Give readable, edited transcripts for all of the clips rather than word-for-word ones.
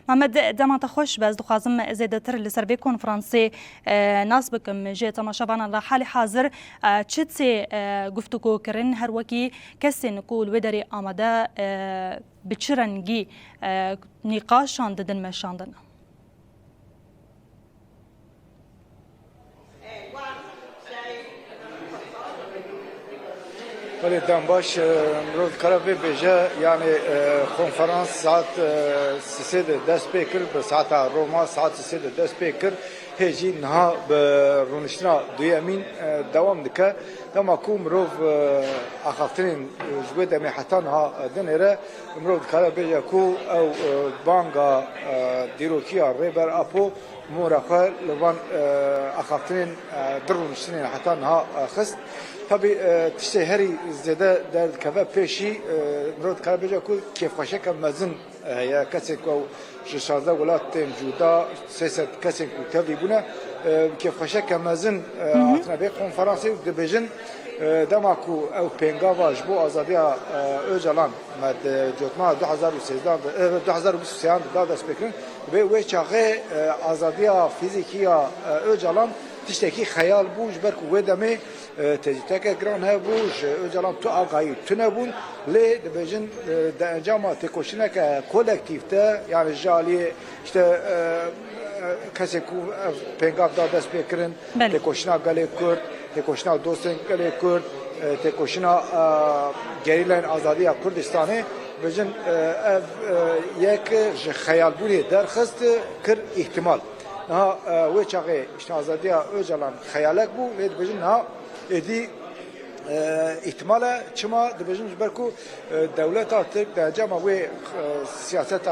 محمد دما تخوش بس دخوازم زیادتر لسر به کنفرانسی ناس بکم جه تماشاوان الله حال حاضر چتسی گفتگو کرن هر وکی کسی نقول وداری آماده بچرنگی نقاشان ددن مشاندن ولی دنباش مرد کارابی بجا یعنی کنفرانس ساعت 3 دست پیکر به ساعت روما ساعت 3 دست پیکر هجی نها به رونشنا دویمین دوام دکه دما کو مرد آخرین جوی دمی حتی نها دنیره مرد کارابی جا کو او بانگا دیروکیا ریبر اپو مورخه لوان آخرین درونشتنی حتی نها خست tabii tişteheri zede der kafa peşi مرد کاربجا کو کیف خوشه که مزن یا کسی که ششازده ولات تیم جودا سیاست کسی که تبی بونه کیف خوشه که مزن آتنا به کنفرانسی دبیجن دما کو او پنگاواج بو آزادیا اوجلان مد جوتما 2013 داد سپیکرن به وی چاقه آزادیا فیزیکیا اوجلان تشتكي خيال بوج بركو ودمي تجتك جران هبوج اجلام تو اقاي تنبون لي دبجن دانجاما تكوشنا كولكتيف تا يعني جالي işte كاسيكو بينغاف دا داس بيكرن تكوشنا غالي كورد تكوشنا دوستن غالي كورد تكوشنا گريلان ازادي كردستاني بجن يك خيال بولي درخست كر احتمال ها وچاقه اشتازادیا اوجلان خیالک بو لید بجن ها ادی احتمال چما دبجن برکو دولت ترک در جامعه و سیاست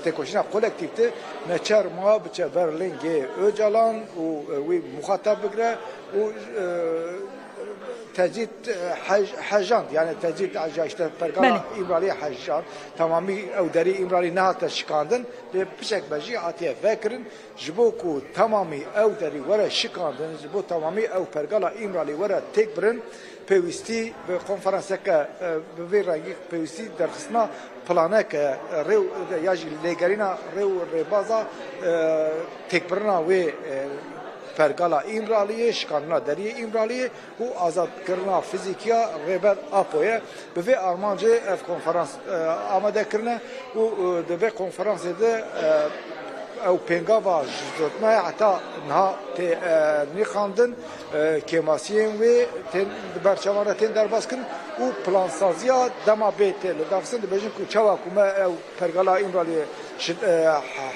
تکوشنا کولکتیفته نچر ما بچه برلینگ اوجلان و مخاطب بگره و تجديد حجان يعني تجديد عجاشته برقا إمرالي حجان تمامي أو داري إمرالي نهاتا شكاندن بشك بجي عطيه فاكرن جبوكو تمامي أو داري ورا شكاندن جبو تمامي أو برقا إمرالي ورا تكبرن بيوستي بكونفرنسك بفير رنجي بيوستي درخصنا بلانك ريو ياجي ليغارينا ريو ريبازا تكبرنا و فرقالا ایمرالیه شکارنا دری ایمرالیه و آزاد کردن فیزیکیا ریبر آپویه به آرمانجه اف کنفرانس آماده کردن و به کنفرانس ده او پنگاوا جزوتنا حتی نه نیخاندن کماسیون و تن برچوانه تن درباز کن و پلانسازیا دما بیت لدافسن دبیجن کو چوا کوما او فرقالا ایمرالیه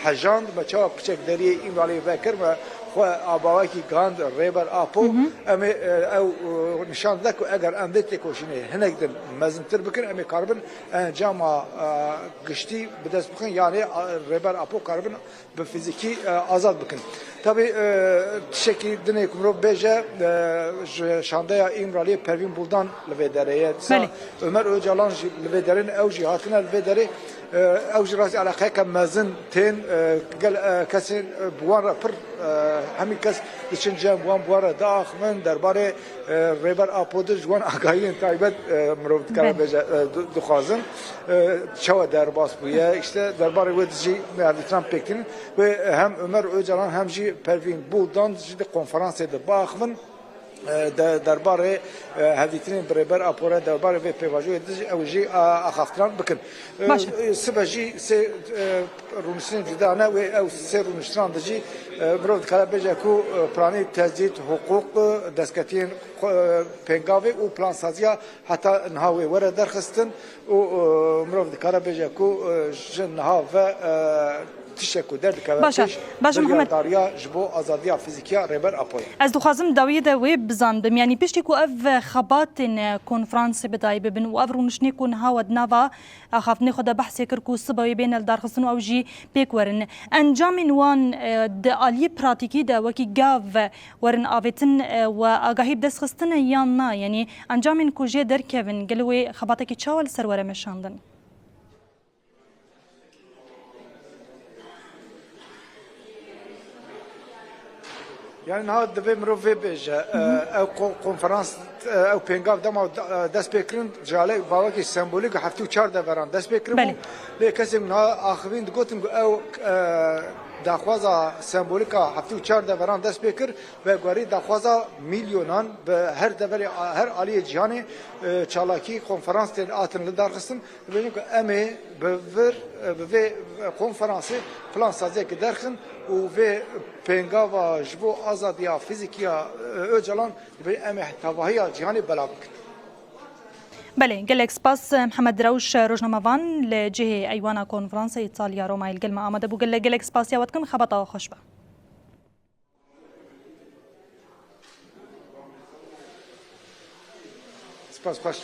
حجاند با چوا پچک دری ایمرالیه وکر و خو آباوکی گاند ریبر آپو امی او نشان دکو اگر اندت کوشینه هنگدن مزنتر بکن امی کاربن جاما گشتی بدست بکن یعنی ریبر آپو کاربن به فیزیکی آزاد بکن tabi şekil dinleyikum ro beje şandaya İmralı Pervin Buldan lvedareye Ömer Öcalan lvedarin ev cihatına lvedari ev jirasi alaqaya kamazın ten kesin buara pır hemi kes için cem buara da axmen derbare reber apodur jwan agayin taybet mrovt kara beje duxazın çava derbas buya işte derbare vedici Trump Pekin ve hem Ömer Öcalan hem Pervin Buldan ciddi konferans edip baxmın درباره هدیترین برابر آپورا درباره و پیواژوی دیج اوجی آخافتران بکن. سبجی سه رونشتن جدانه و او سه رونشتن دیجی برود کلا بجا کو پلانی تجدید حقوق دستکتین پنگاوی و پلان سازیا حتی نهاوی ورد درخستن و برود کلا بجا کو جنها و تشکو درد که باش محمد داریا جبو آزادیا فیزیکیا ریبر آپوی از دو خازم داویده وی بزندم یعنی پشتی کو اف خباتن کنفرانس بدای ببن و اف رونشنی کن هاود نوا خافنی خدا بحث کر کو سبای بین الدارخصن او جی پیکورن انجام وان د عالی پراتیکی دا وکی گاو ورن آویتن و آگاهی بدست خستن یا نه یعنی انجام کو جه در کوین گلوی خباتکی چاول سرور مشاندن يعني نهار دبي مروفي بيجا او كونفرنس او بينغاف دما داس بيكرين جالي باوكي سمبوليك حفتو 4 دفران داس بيكرين لي كسم نا اخرين دغوتن او داخوازا سمبوليكا حفتو 4 دفران داس بيكر و غوري داخوازا مليونان به هر دفري هر علي جهاني چالاكي كونفرنس تن اتن لدارخصن بينك امي بفر به کنفرانسی پلان سازی که درخن و به پنگاوا جبو آزادیا فیزیکیا اوجلان به امه تواهی جهانی بلا بکن. بله گلک سپاس محمد روش روزنامه‌وان لجهه ایوان کنفرانس ایتالیا روما الگلم آمده بو گلک سپاس یادکم خبرتا خوش به. سپاس خوش.